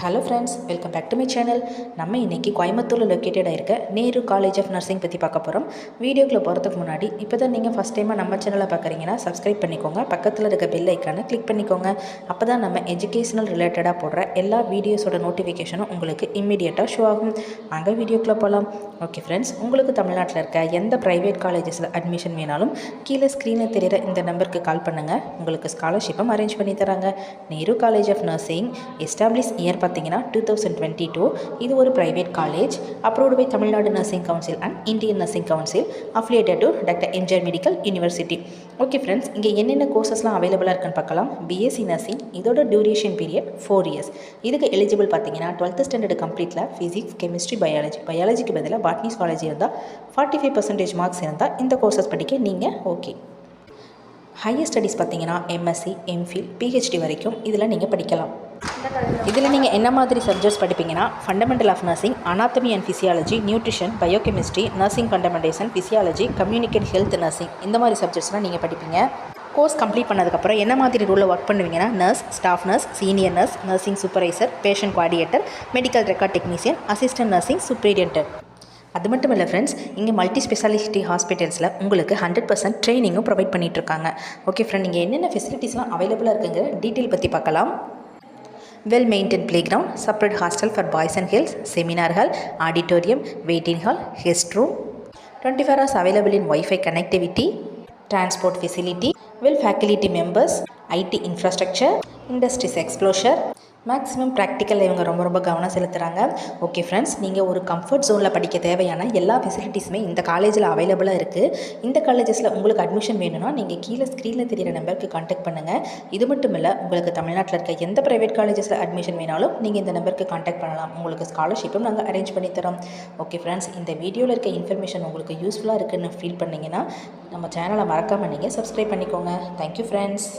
Hello friends, welcome back to my channel. நம்ம இன்றைக்கி கோயம்புத்தூரில் லொக்கேட்டடாக இருக்க நேரு காலேஜ் ஆஃப் நர்சிங் பற்றி பார்க்க போகிறோம். வீடியோக்குள்ளே போகிறதுக்கு முன்னாடி இப்போ தான் நீங்கள் ஃபஸ்ட் டைமாக நம்ம சேனலை பார்க்குறீங்கன்னா சப்ஸ்கிரைப் பண்ணிக்கோங்க. பக்கத்தில் இருக்க பெல் ஐக்கானை கிளிக் பண்ணிக்கோங்க. அப்போ தான் நம்ம எஜுகேஷனல் ரிலேட்டடாக போடுற எல்லா வீடியோஸோட நோட்டிஃபிகேஷனும் உங்களுக்கு இம்மிடியேட்டாக ஷோ ஆகும். அங்கே வீடியோக்குள்ளே போகலாம். ஓகே ஃப்ரெண்ட்ஸ், உங்களுக்கு தமிழ்நாட்டில் இருக்க எந்த ப்ரைவேட் காலேஜஸில் அட்மிஷன் வேணாலும் கீழே ஸ்க்ரீனில் தெரிகிற இந்த நம்பருக்கு கால் பண்ணுங்கள். உங்களுக்கு ஸ்காலர்ஷிப்பும் அரேஞ்ச் பண்ணி தராங்க. Nehru college of nursing establish year பார்த்தீங்கன்னா 2022. இது ஒரு private college approved by Tamil Nadu nursing council and Indian nursing council, affiliated to doctor MGR medical university. Okay friends, இங்கே என்னென்ன கோர்சஸ்லாம் அவைலபிளாக இருக்குன்னு பார்க்கலாம். பிஎஸ்சி நர்சிங், இதோட டியூரேஷன் பீரியட் 4 years. இதுக்கு எலிஜிபிள் பார்த்தீங்கன்னா 12th ஸ்டாண்டர்ட் கம்ப்ளீட்டில் ஃபிசிக்ஸ், கெமிஸ்ட்ரி, பயாலஜிக்கு பதிலாக பாட்னி காலேஜ் இருந்தால் 45% மார்க்ஸ் இருந்தால் இந்த கோர்சஸ் படிக்க நீங்கள் ஓகே. ஹையர் ஸ்டடீஸ் பார்த்தீங்கன்னா எம்எஸ்சி, எம்ஃபில், பிஹெச்டி வரைக்கும் இதில் நீங்கள் படிக்கலாம். இதில் நீங்கள் என்ன மாதிரி சப்ஜெக்ட்ஸ் படிப்பீங்கன்னா fundamental of nursing, anatomy and physiology, nutrition, biochemistry, nursing fundamentation, physiology, communicate health nursing, இந்த மாதிரி சப்ஜெக்ட்ஸ்லாம் நீங்கள் படிப்பீங்க. கோர்ஸ் கம்ப்ளீட் பண்ணதுக்கப்புறம் என்ன மாதிரி ரூலில் ஒர்க் பண்ணுவீங்கன்னா nurse, staff nurse, senior nurse, nursing supervisor, patient coordinator, medical record technician, assistant nursing superintendent. அது மட்டும் இல்லை ஃப்ரெண்ட்ஸ், இங்கே மல்டி ஸ்பெஷாலிட்டி ஹாஸ்பிட்டல்ஸில் உங்களுக்கு 100% ட்ரைனிங்கும் ப்ரொவைட் பண்ணிகிட்ருக்காங்க. ஓகே ஃப்ரெண்ட், நீங்கள் என்னென்ன ஃபெசிலிட்டிஸ்லாம் அவைலபிளாக இருக்குங்க டீட்டெயில் பற்றி பார்க்கலாம். Well maintain playground, separate hostel for boys and girls, seminar hall, auditorium, waiting hall, guest room, 24 hours available in Wi-Fi connectivity, transport facility, well faculty members, IT infrastructure, industries exposure, maximum ப்ராக்டிக்கலில் இவங்க ரொம்ப கவனம் செலுத்துகிறாங்க. Okay friends, நீங்கள் ஒரு comfort ஜோனில் படிக்க தேவையான எல்லா ஃபெசிலிட்டிஸுமே இந்த காலேஜில் அவைலபிளாக இருக்குது. இந்த காலேஜஸில் உங்களுக்கு அட்மிஷன் வேணும்னா நீங்கள் கீழே ஸ்க்ரீனில் தெரிகிற நம்பருக்கு கான்டாக்ட் பண்ணுங்கள். இது மட்டும் இல்லை, உங்களுக்கு தமிழ்நாட்டில் இருக்க எந்த ப்ரைவேட் காலேஜஸில் அட்மிஷன் வேணாலும் நீங்கள் இந்த நம்பருக்கு கான்டாக்ட் பண்ணலாம். உங்களுக்கு ஸ்காலர்ஷிப்பும் நாங்கள் அரேஞ்ச் பண்ணி தரோம். ஓகே ஃப்ரெண்ட்ஸ், இந்த வீடியோவில் இருக்க இன்ஃபர்மேஷன் உங்களுக்கு யூஸ்ஃபுல்லாக இருக்குதுன்னு ஃபீல் பண்ணிங்கன்னா நம்ம சேனலை மறக்காமல் நீங்கள் சப்ஸ்கிரைப் பண்ணிக்கோங்க. Thank you friends.